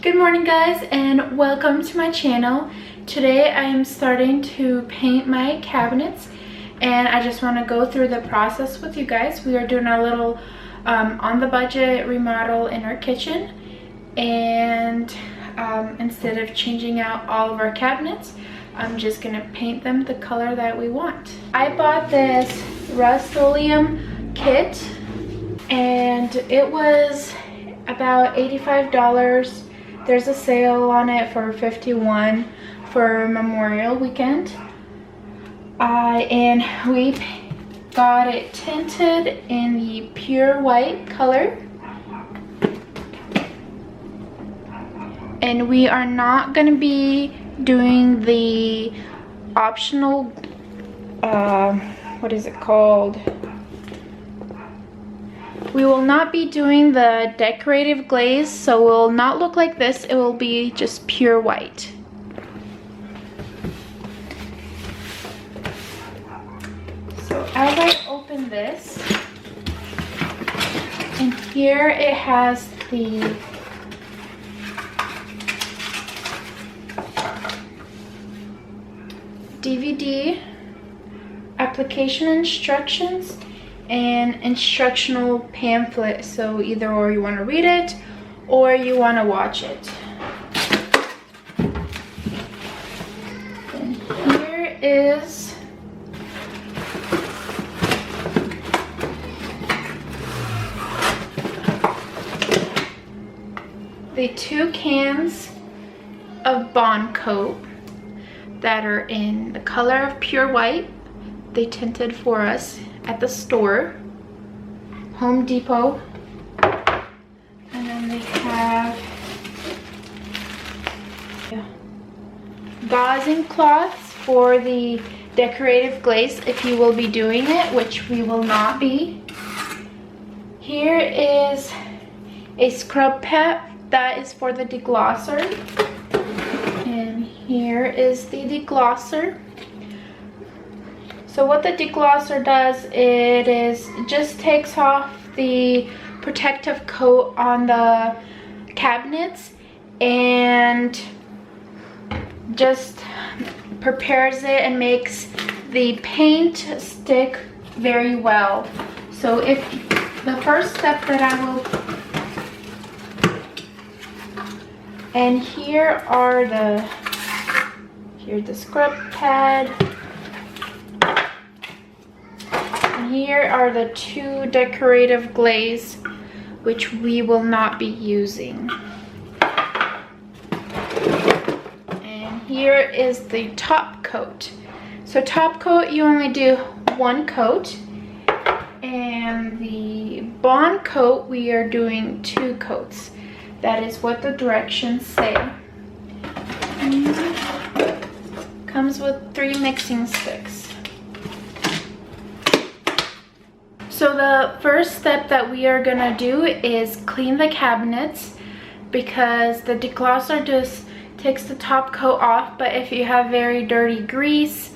Good morning guys, and welcome to my channel. Today I am starting to paint my cabinets, and I just want to go through the process with you guys. We are doing a little on the budget remodel in our kitchen, and instead of changing out all of our cabinets, I'm just gonna paint them the color that we want. I bought this Rustoleum kit and it was about $85. There's a sale on it for $51 for Memorial Weekend. And we got it tinted in the pure white color. And we are not going to be doing the optional, what is it called? We will not be doing the decorative glaze, so it will not look like this. It will be just pure white. So as I open this, and here it has the DVD, application instructions, and instructional pamphlet. So either or you want to read it or you want to watch it. And here is the 2 cans of Bond Coat that are in the color of pure white. They tinted for us at the store, Home Depot. And then they have gauzing cloths for the decorative glaze if you will be doing it, which we will not be. Here is a scrub pad that is for the deglosser, and here is the deglosser. So what the deglosser does, it just takes off the protective coat on the cabinets and just prepares it and makes the paint stick very well. So if the first step that I will, and here's the scrub pad. Here are the 2 decorative glaze, which we will not be using. And here is the top coat. So top coat, you only do 1 coat. And the Bond Coat, we are doing 2 coats. That is what the directions say. And comes with 3 mixing sticks. So the first step that we are gonna do is clean the cabinets, because the deglosser just takes the top coat off. But if you have very dirty grease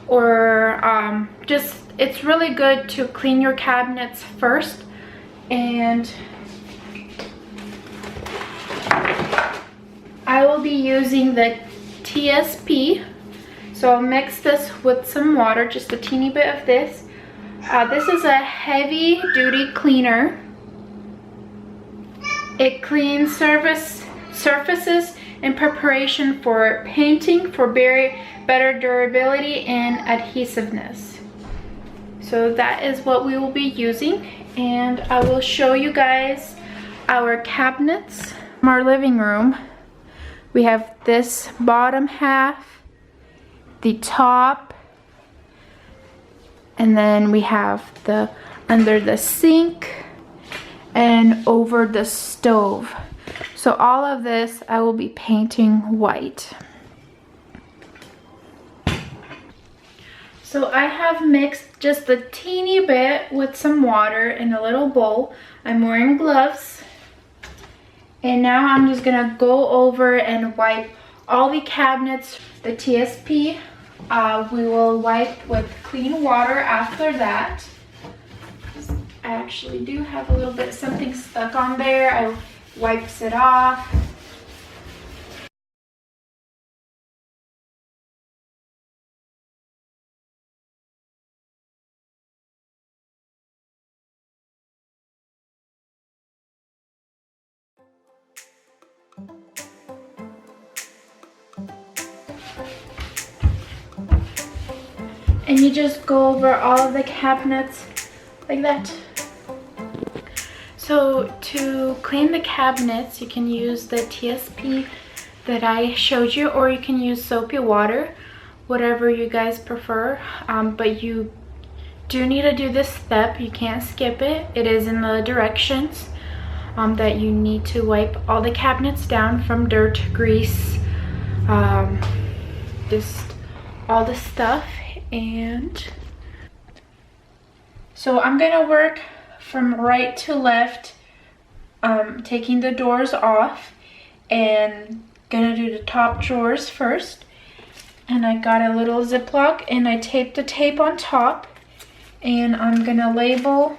or it's really good to clean your cabinets first. And I will be using the TSP. So I'll mix this with some water, just a teeny bit of this. This is a heavy duty cleaner. It cleans surfaces in preparation for painting for better durability and adhesiveness. So that is what we will be using, and I will show you guys our cabinets. From our living room, we have this bottom half, the top, and then we have the under the sink and over the stove. So all of this I will be painting white. So I have mixed just a teeny bit with some water in a little bowl. I'm wearing gloves. And now I'm just gonna go over and wipe all the cabinets. The TSP, we will wipe with clean water after that. I actually do have a little bit something stuck on there. I wipes it off. And you just go over all of the cabinets like that. So to clean the cabinets, you can use the TSP that I showed you, or you can use soapy water, whatever you guys prefer. But you do need to do this step. You can't skip it. It is in the directions that you need to wipe all the cabinets down from dirt, grease, just all the stuff. And so I'm gonna work from right to left, taking the doors off, and gonna do the top drawers first. And I got a little Ziploc and I taped the tape on top, and I'm gonna label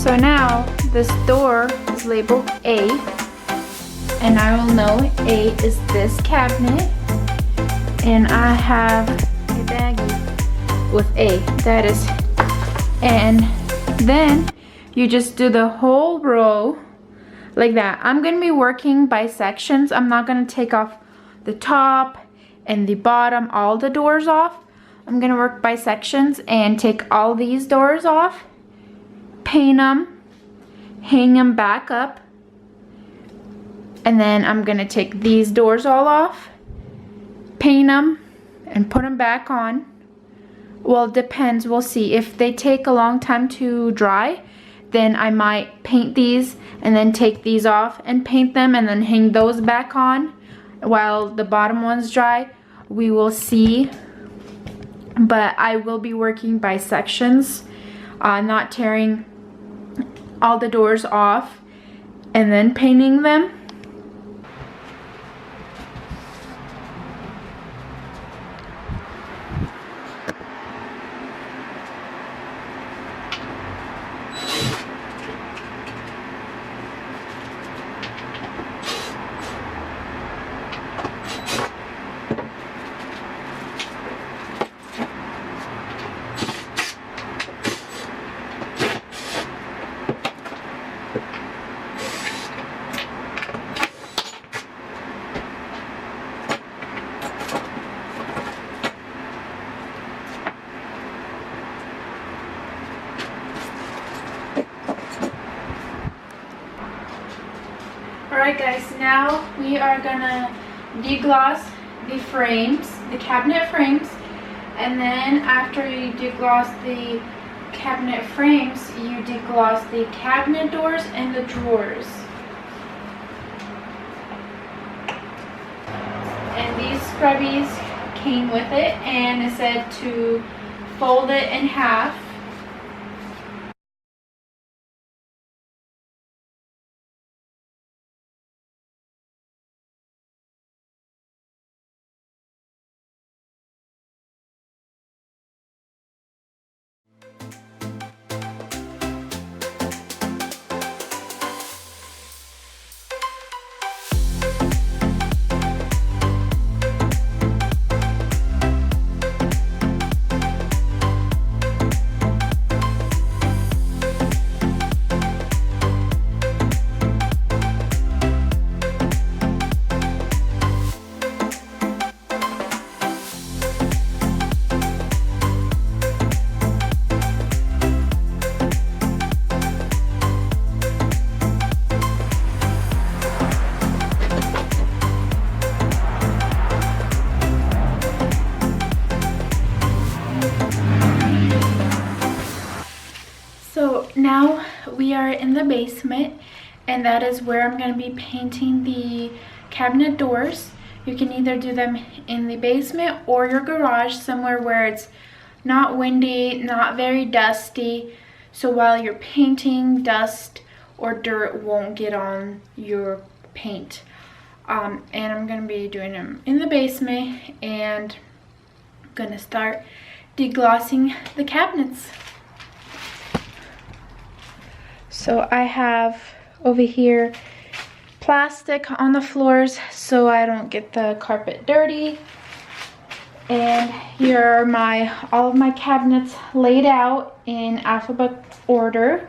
So now this door is labeled A, and I will know A is this cabinet, and I have a baggie with A, that is, and then you just do the whole row like that. I'm gonna be working by sections. I'm not gonna take off the top and the bottom, all the doors off. I'm gonna work by sections and take all these doors off, paint them, hang them back up, and then I'm gonna take these doors all off, paint them, and put them back on. Well, it depends, we'll see. If they take a long time to dry, then I might paint these and then take these off and paint them and then hang those back on while the bottom ones dry. We will see, but I will be working by sections, not tearing all the doors off and then painting them. Alright guys, now we are gonna degloss the frames, the cabinet frames, and then after you degloss the cabinet frames, you degloss the cabinet doors and the drawers. and these scrubbies came with it, and it said to fold it in half. So now we are in the basement, and that is where I'm going to be painting the cabinet doors. You can either do them in the basement or your garage, somewhere where it's not windy, not very dusty, so while you're painting, dust or dirt won't get on your paint. And I'm going to be doing them in the basement, and I'm going to start deglossing the cabinets. So I have over here plastic on the floors so I don't get the carpet dirty. And here are all of my cabinets laid out in alphabet order.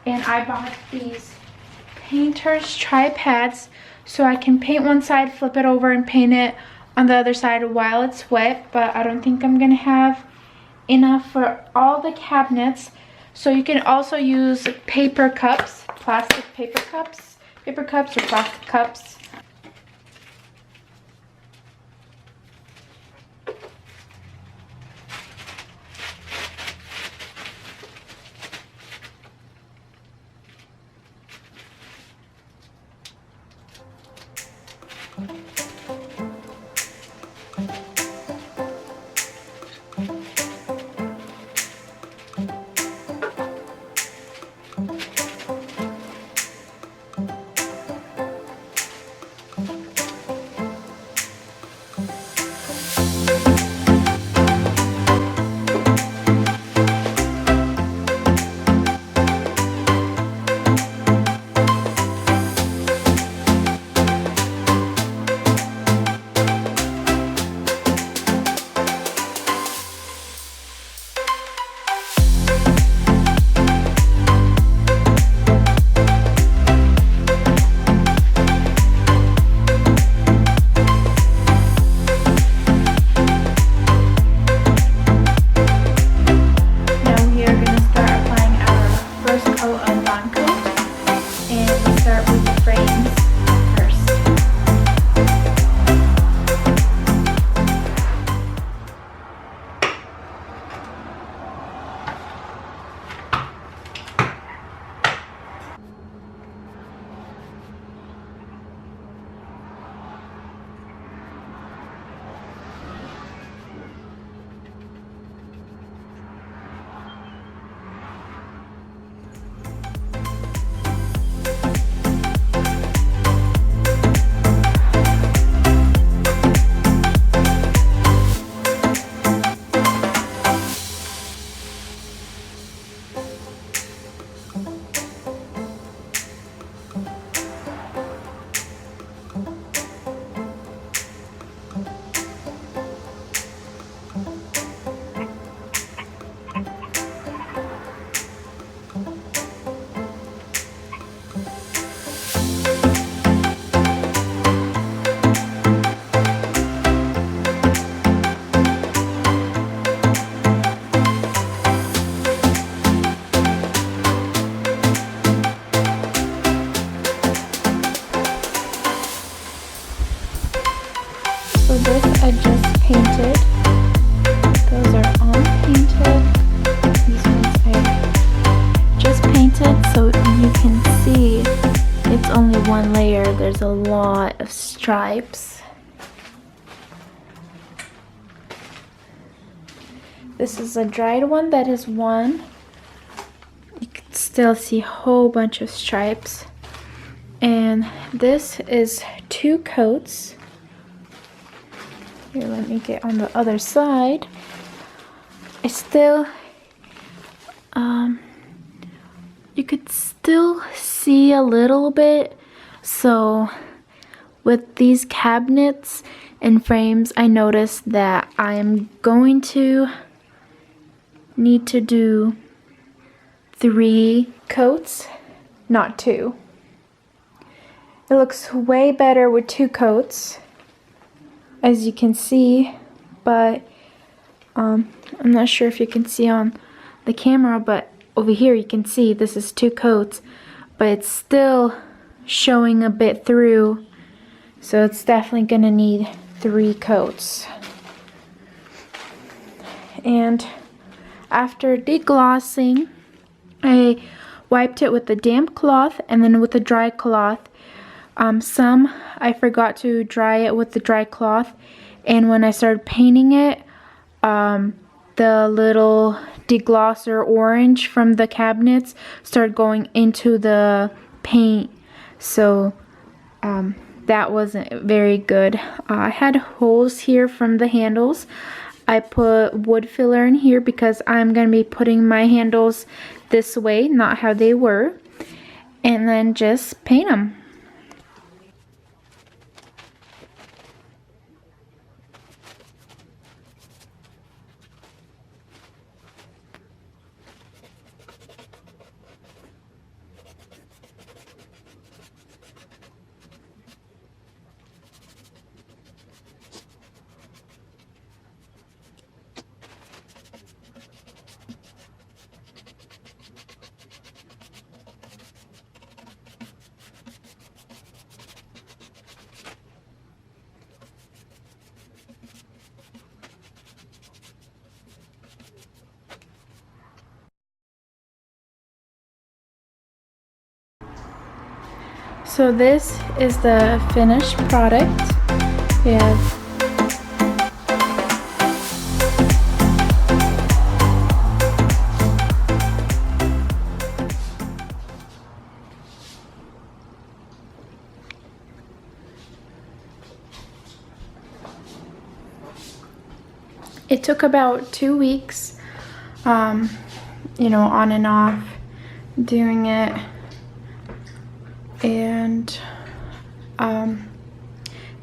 And I bought these painter's tripads so I can paint one side, flip it over, and paint it on the other side while it's wet. But I don't think I'm gonna have enough for all the cabinets. So you can also use paper cups, plastic paper cups or plastic cups. this I just painted. Those are unpainted. These ones I just painted, so you can see it's only one layer. There's a lot of stripes. This is a dried one that is one. You can still see a whole bunch of stripes. And this is 2 coats. Here, let me get on the other side. I still, you could still see a little bit. So with these cabinets and frames, I noticed that I am going to need to do 3 coats, not 2. It looks way better with 2 coats, as you can see, but I'm not sure if you can see on the camera, but over here you can see this is 2 coats, but it's still showing a bit through, so it's definitely gonna need 3 coats. And after deglossing, I wiped it with a damp cloth and then with a dry cloth. Some I forgot to dry it with the dry cloth, and when I started painting it, the little deglosser orange from the cabinets started going into the paint, so that wasn't very good. I had holes here from the handles. I put wood filler in here because I'm going to be putting my handles this way, not how they were, and then just paint them. So this is the finished product. We have it took about 2 weeks, you know, on and off doing it. And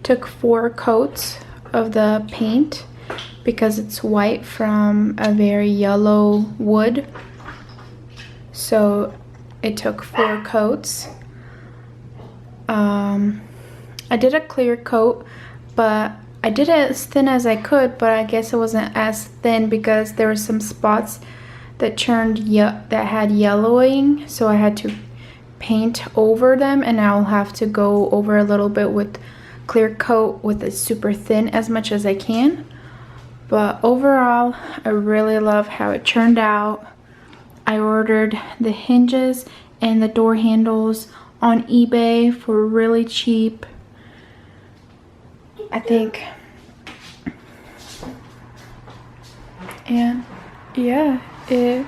took 4 coats of the paint because it's white from a very yellow wood, so it took 4 coats. I did a clear coat, but I did it as thin as I could, but I guess it wasn't as thin because there were some spots that that had yellowing, so I had to paint over them, and I'll have to go over a little bit with clear coat with it super thin as much as I can. But overall, I really love how it turned out. I ordered the hinges and the door handles on eBay for really cheap. I think. And yeah, it